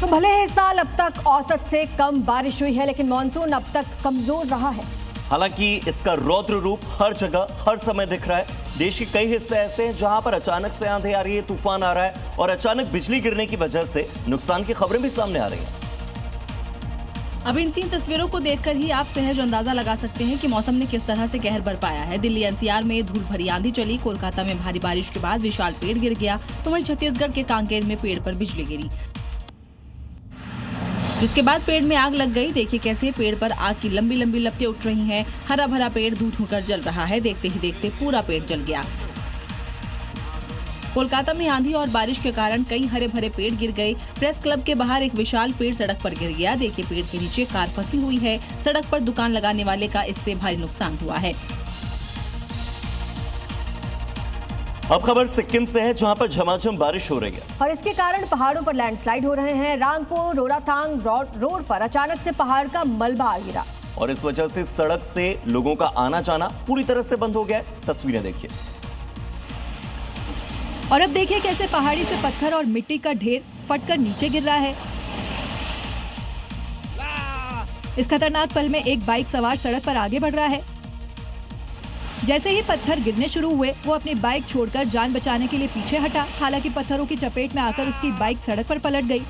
तो भले ही इस साल अब तक औसत से कम बारिश हुई है, लेकिन मानसून अब तक कमजोर रहा है। हालांकि इसका रौद्र रूप हर जगह हर समय दिख रहा है। देश के कई हिस्से ऐसे हैं जहां पर अचानक से आंधी आ रही है, तूफान आ रहा है और अचानक बिजली गिरने की वजह से नुकसान की खबरें भी सामने आ रही हैं। अब इन 3 तस्वीरों को देखकर ही आप सहज अंदाजा लगा सकते हैं कि मौसम ने किस तरह से कहर बरपाया है। दिल्ली एनसीआर में धूल भरी आंधी चली, कोलकाता में भारी बारिश के बाद विशाल पेड़ गिर गया, तो वहीं छत्तीसगढ़ के कांकेर में पेड़ पर बिजली गिरी, जिसके बाद पेड़ में आग लग गई। देखिए कैसे पेड़ पर आग की लंबी लंबी लपटें उठ रही हैं। हरा भरा पेड़ धू कर जल रहा है। देखते ही देखते पूरा पेड़ जल गया। कोलकाता में आंधी और बारिश के कारण कई हरे भरे पेड़ गिर गए। प्रेस क्लब के बाहर एक विशाल पेड़ सड़क पर गिर गया। देखिए पेड़ के नीचे कार फंसी हुई है। सड़क पर दुकान लगाने वाले का इससे भारी नुकसान हुआ है। अब खबर सिक्किम से है, जहां पर झमाझम बारिश हो रही है और इसके कारण पहाड़ों पर लैंडस्लाइड हो रहे हैं। रांगपुर रोराथांग रोड पर अचानक से पहाड़ का मलबा आ गिरा और इस वजह से सड़क से लोगों का आना जाना पूरी तरह से बंद हो गया है। तस्वीरें देखिए। और अब देखिए कैसे पहाड़ी से पत्थर और मिट्टी का ढेर फटकर नीचे गिर रहा है। इस खतरनाक पल में एक बाइक सवार सड़क पर आगे बढ़ रहा है। जैसे ही पत्थर गिरने शुरू हुए, वो अपनी बाइक छोड़कर जान बचाने के लिए पीछे हटा। हालांकि पत्थरों की चपेट में आकर उसकी बाइक सड़क पर पलट गई।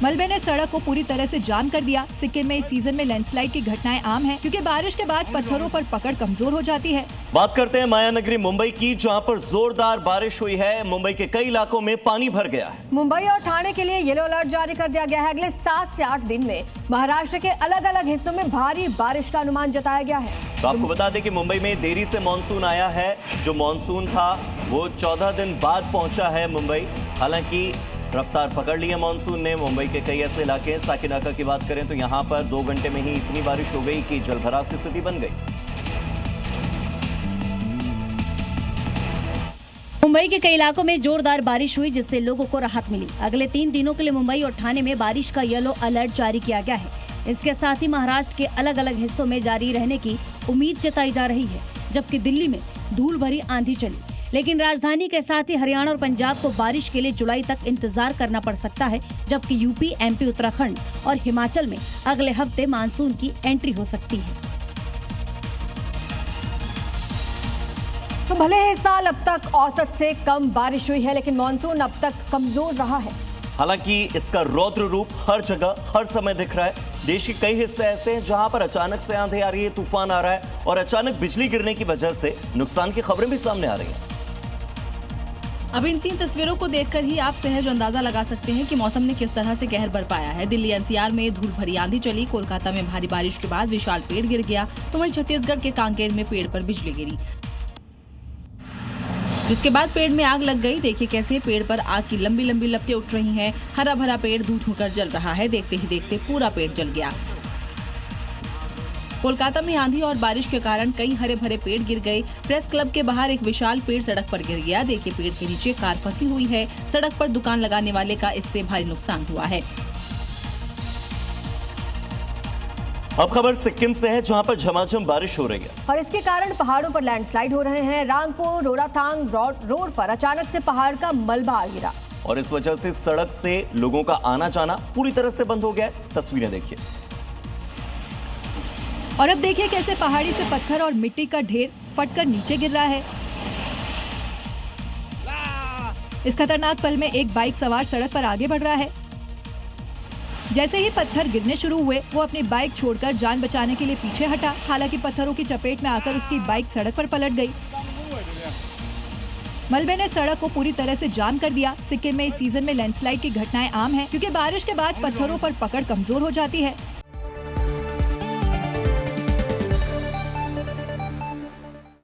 मलबे ने सड़क को पूरी तरह से जाम कर दिया। सिक्किम में इस सीजन में लैंडस्लाइड की घटनाएं आम हैं, क्योंकि बारिश के बाद पत्थरों पर पकड़ कमजोर हो जाती है। बात करते हैं माया नगरी मुंबई की, जहां पर जोरदार बारिश हुई है। मुंबई के कई इलाकों में पानी भर गया है। मुंबई और ठाणे के लिए येलो अलर्ट जारी कर दिया गया है। अगले 7 से 8 दिन में महाराष्ट्र के अलग अलग हिस्सों में भारी बारिश का अनुमान जताया गया है। तो आपको बता दें कि मुंबई में देरी से मानसून आया है। जो मानसून था वो 14 दिन बाद पहुंचा है मुंबई। हालांकि रफ्तार पकड़ ली है मानसून ने। मुंबई के कई ऐसे इलाके हैं, साकिनाका की बात करें तो यहां पर 2 घंटे में ही इतनी बारिश हो गई कि जलभराव की स्थिति बन गई। मुंबई के कई इलाकों में जोरदार बारिश हुई, जिससे लोगों को राहत मिली। अगले 3 दिनों के लिए मुंबई और ठाणे में बारिश का येलो अलर्ट जारी किया गया है। इसके साथ ही महाराष्ट्र के अलग अलग हिस्सों में जारी रहने की उम्मीद जताई जा रही है, जबकि दिल्ली में धूल भरी आंधी चली। लेकिन राजधानी के साथ ही हरियाणा और पंजाब को बारिश के लिए जुलाई तक इंतजार करना पड़ सकता है, जबकि यूपी, एमपी, उत्तराखंड और हिमाचल में अगले हफ्ते मानसून की एंट्री हो सकती है। तो भले ही इस साल अब तक औसत से कम बारिश हुई है, लेकिन मानसून अब तक कमजोर रहा है। हालांकि इसका रौद्र रूप हर जगह हर समय दिख रहा है। देश के कई हिस्से ऐसे हैं जहां पर अचानक से आंधी आ रही है, तूफान आ रहा है और अचानक बिजली गिरने की वजह से नुकसान की खबरें भी सामने आ रही हैं। अब इन 3 तस्वीरों को देखकर ही आप सहज अंदाजा लगा सकते हैं कि मौसम ने किस तरह से कहर बरपाया है। दिल्ली एनसीआर में धूल भरी आंधी चली, कोलकाता में भारी बारिश के बाद विशाल पेड़ गिर गया, तो वहीं छत्तीसगढ़ के कांकेर में पेड़ पर बिजली गिरी, जिसके बाद पेड़ में आग लग गई। देखिए कैसे पेड़ पर आग की लंबी लंबी लपटें उठ रही हैं। हरा भरा पेड़ धू कर जल रहा है। देखते ही देखते पूरा पेड़ जल गया। कोलकाता में आंधी और बारिश के कारण कई हरे भरे पेड़ गिर गए। प्रेस क्लब के बाहर एक विशाल पेड़ सड़क पर गिर गया। देखिए पेड़ के नीचे कार फंसी हुई है। सड़क पर दुकान लगाने वाले का इससे भारी नुकसान हुआ है। अब खबर सिक्किम से है, जहां पर झमाझम बारिश हो रही है और इसके कारण पहाड़ों पर लैंडस्लाइड हो रहे हैं। रांगपुर रोराथांग रोड पर अचानक से पहाड़ का मलबा आ गिरा और इस वजह से सड़क से लोगों का आना जाना पूरी तरह से बंद हो गया है। तस्वीरें देखिए। और अब देखिए कैसे पहाड़ी से पत्थर और मिट्टी का ढेर फटकर नीचे गिर रहा है। इस खतरनाक पल में एक बाइक सवार सड़क पर आगे बढ़ रहा है। जैसे ही पत्थर गिरने शुरू हुए, वो अपनी बाइक छोड़कर जान बचाने के लिए पीछे हटा। हालांकि पत्थरों की चपेट में आकर उसकी बाइक सड़क पर पलट गई। मलबे ने सड़क को पूरी तरह से जाम कर दिया। सिक्किम में इस सीजन में लैंडस्लाइड की घटनाएं आम हैं, क्योंकि बारिश के बाद पत्थरों पर पकड़ कमजोर हो जाती है।